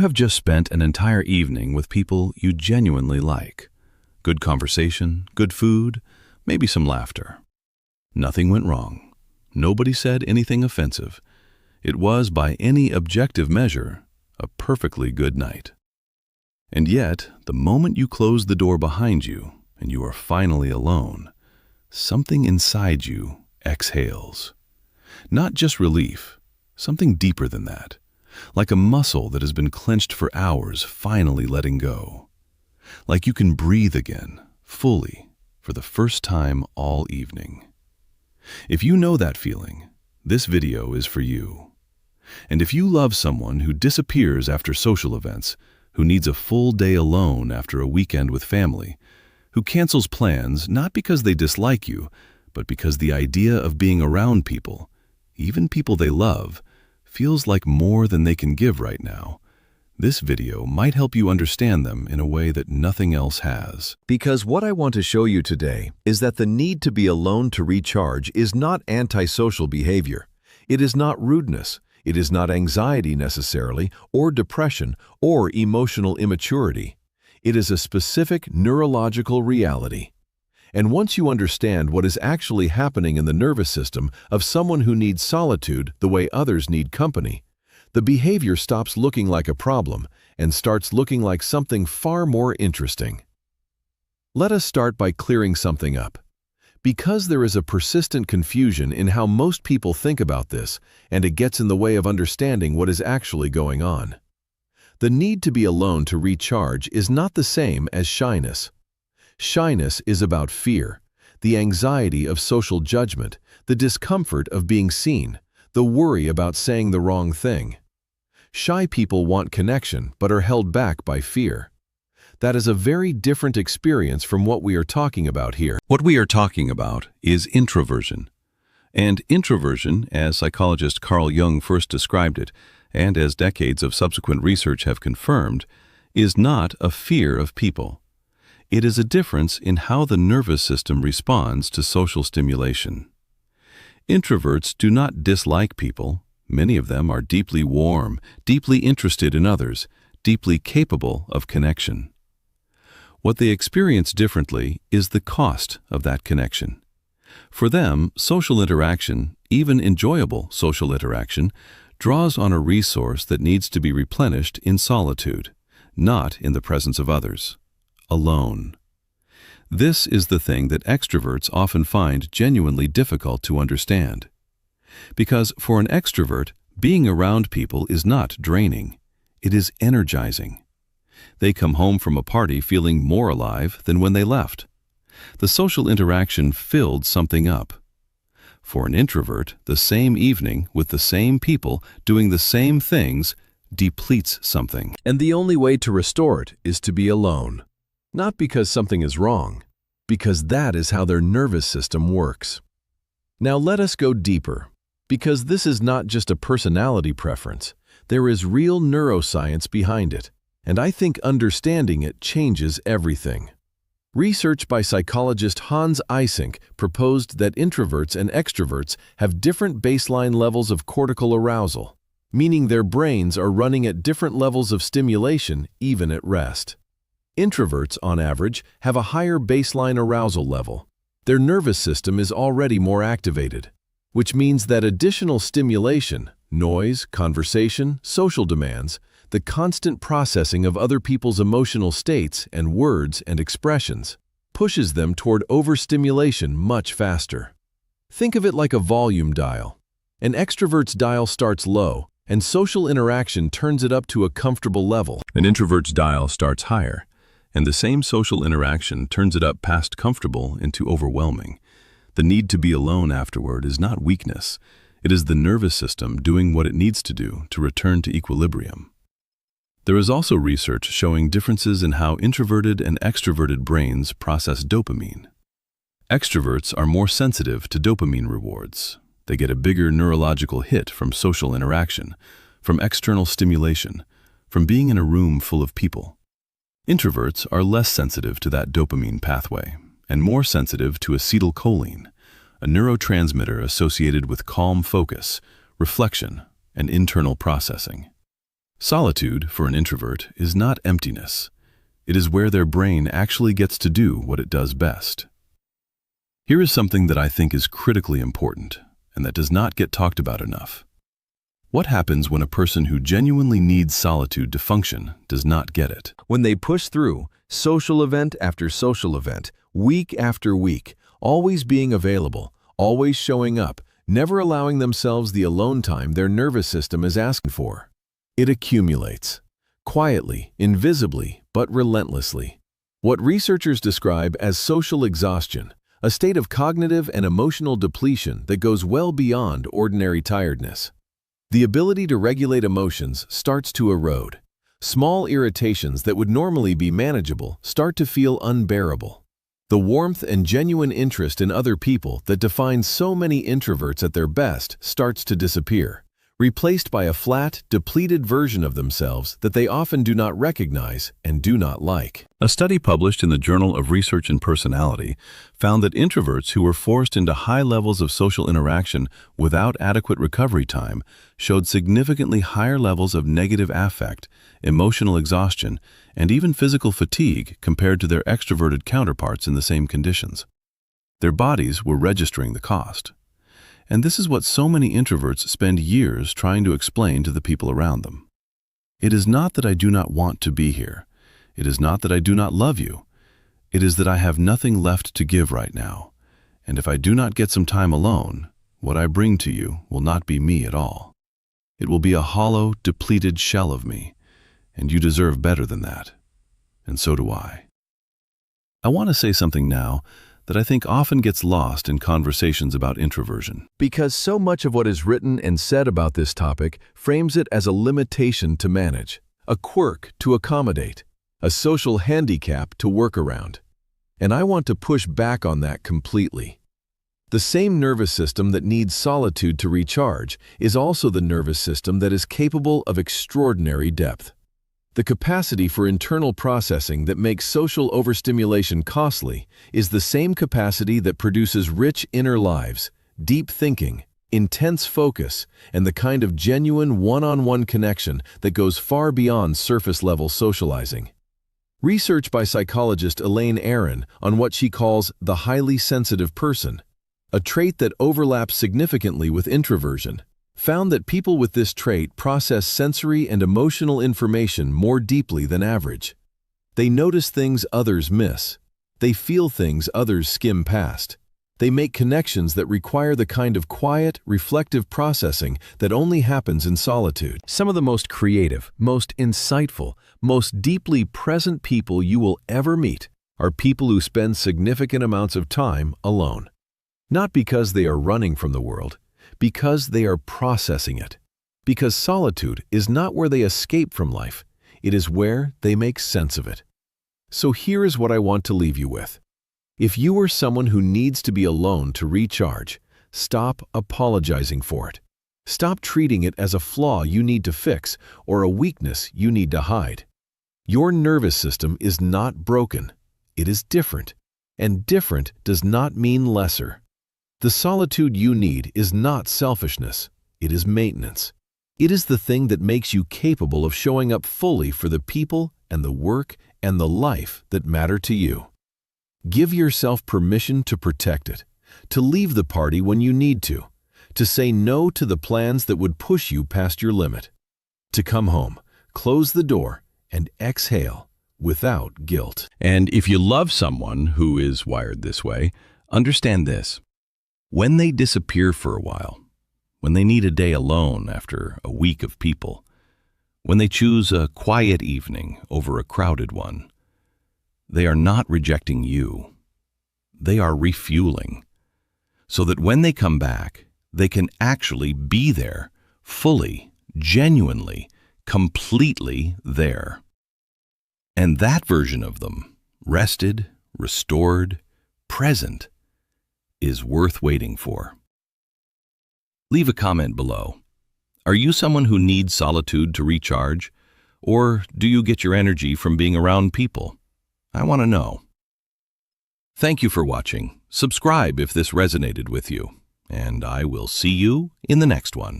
have just spent an entire evening with people you genuinely like. Good conversation, good food, maybe some laughter. Nothing went wrong. Nobody said anything offensive. It was, by any objective measure, a perfectly good night. And yet, the moment you close the door behind you and you are finally alone, something inside you exhales. Not just relief, something deeper than that, like a muscle that has been clenched for hours finally letting go. Like you can breathe again, fully, for the first time all evening. If you know that feeling, this video is for you. And if you love someone who disappears after social events, who needs a full day alone after a weekend with family, who cancels plans not because they dislike you, but because the idea of being around people, even people they love, feels like more than they can give right now, this video might help you understand them in a way that nothing else has. Because what I want to show you today is that the need to be alone to recharge is not antisocial behavior. It is not rudeness. It is not anxiety necessarily, or depression, or emotional immaturity. It is a specific neurological reality. And once you understand what is actually happening in the nervous system of someone who needs solitude the way others need company, the behavior stops looking like a problem and starts looking like something far more interesting. Let us start by clearing something up. Because there is a persistent confusion in how most people think about this, and it gets in the way of understanding what is actually going on. The need to be alone to recharge is not the same as shyness. Shyness is about fear, the anxiety of social judgment, the discomfort of being seen, the worry about saying the wrong thing. Shy people want connection but are held back by fear. That is a very different experience from what we are talking about here. What we are talking about is introversion. And introversion, as psychologist Carl Jung first described it, and as decades of subsequent research have confirmed, is not a fear of people. It is a difference in how the nervous system responds to social stimulation. Introverts do not dislike people. Many of them are deeply warm, deeply interested in others, deeply capable of connection. What they experience differently is the cost of that connection. For them, social interaction, even enjoyable social interaction, draws on a resource that needs to be replenished in solitude, not in the presence of others, alone. This is the thing that extroverts often find genuinely difficult to understand. Because for an extrovert, being around people is not draining, it is energizing. They come home from a party feeling more alive than when they left. The social interaction filled something up. For an introvert, the same evening with the same people doing the same things depletes something. And the only way to restore it is to be alone. Not because something is wrong, because that is how their nervous system works. Now let us go deeper, because this is not just a personality preference. There is real neuroscience behind it, and I think understanding it changes everything. Research by psychologist Hans Eysenck proposed that introverts and extroverts have different baseline levels of cortical arousal, meaning their brains are running at different levels of stimulation even at rest. Introverts, on average, have a higher baseline arousal level. Their nervous system is already more activated, which means that additional stimulation, noise, conversation, social demands, the constant processing of other people's emotional states and words and expressions, pushes them toward overstimulation much faster. Think of it like a volume dial. An extrovert's dial starts low, and social interaction turns it up to a comfortable level. An introvert's dial starts higher, and the same social interaction turns it up past comfortable into overwhelming. The need to be alone afterward is not weakness. It is the nervous system doing what it needs to do to return to equilibrium. There is also research showing differences in how introverted and extroverted brains process dopamine. Extroverts are more sensitive to dopamine rewards. They get a bigger neurological hit from social interaction, from external stimulation, from being in a room full of people. Introverts are less sensitive to that dopamine pathway and more sensitive to acetylcholine, a neurotransmitter associated with calm focus, reflection, and internal processing. Solitude, for an introvert, is not emptiness. It is where their brain actually gets to do what it does best. Here is something that I think is critically important, and that does not get talked about enough. What happens when a person who genuinely needs solitude to function does not get it? When they push through, social event after social event, week after week, always being available, always showing up, never allowing themselves the alone time their nervous system is asking for. It accumulates. Quietly, invisibly, but relentlessly. What researchers describe as social exhaustion, a state of cognitive and emotional depletion that goes well beyond ordinary tiredness. The ability to regulate emotions starts to erode. Small irritations that would normally be manageable start to feel unbearable. The warmth and genuine interest in other people that defines so many introverts at their best starts to disappear, replaced by a flat, depleted version of themselves that they often do not recognize and do not like. A study published in the Journal of Research and Personality found that introverts who were forced into high levels of social interaction without adequate recovery time showed significantly higher levels of negative affect, emotional exhaustion, and even physical fatigue compared to their extroverted counterparts in the same conditions. Their bodies were registering the cost. And this is what so many introverts spend years trying to explain to the people around them. It is not that I do not want to be here. It is not that I do not love you. It is that I have nothing left to give right now. And if I do not get some time alone, what I bring to you will not be me at all. It will be a hollow, depleted shell of me, and you deserve better than that. And so do I. I want to say something now that I think often gets lost in conversations about introversion. Because so much of what is written and said about this topic frames it as a limitation to manage, a quirk to accommodate, a social handicap to work around. And I want to push back on that completely. The same nervous system that needs solitude to recharge is also the nervous system that is capable of extraordinary depth. The capacity for internal processing that makes social overstimulation costly is the same capacity that produces rich inner lives, deep thinking, intense focus, and the kind of genuine one-on-one connection that goes far beyond surface-level socializing. Research by psychologist Elaine Aron on what she calls the highly sensitive person, a trait that overlaps significantly with introversion, found that people with this trait process sensory and emotional information more deeply than average. They notice things others miss. They feel things others skim past. They make connections that require the kind of quiet, reflective processing that only happens in solitude. Some of the most creative, most insightful, most deeply present people you will ever meet are people who spend significant amounts of time alone. Not because they are running from the world, because they are processing it. Because solitude is not where they escape from life, it is where they make sense of it. So here is what I want to leave you with. If you are someone who needs to be alone to recharge, stop apologizing for it. Stop treating it as a flaw you need to fix or a weakness you need to hide. Your nervous system is not broken. It is different. And different does not mean lesser. The solitude you need is not selfishness, it is maintenance. It is the thing that makes you capable of showing up fully for the people and the work and the life that matter to you. Give yourself permission to protect it, to leave the party when you need to say no to the plans that would push you past your limit, to come home, close the door, and exhale without guilt. And if you love someone who is wired this way, understand this. When they disappear for a while, when they need a day alone after a week of people, when they choose a quiet evening over a crowded one, they are not rejecting you. They are refueling, so that when they come back, they can actually be there, fully, genuinely, completely there. And that version of them, rested, restored, present, is worth waiting for. Leave a comment below. Are you someone who needs solitude to recharge? Or do you get your energy from being around people? I want to know. Thank you for watching. Subscribe if this resonated with you, and I will see you in the next one.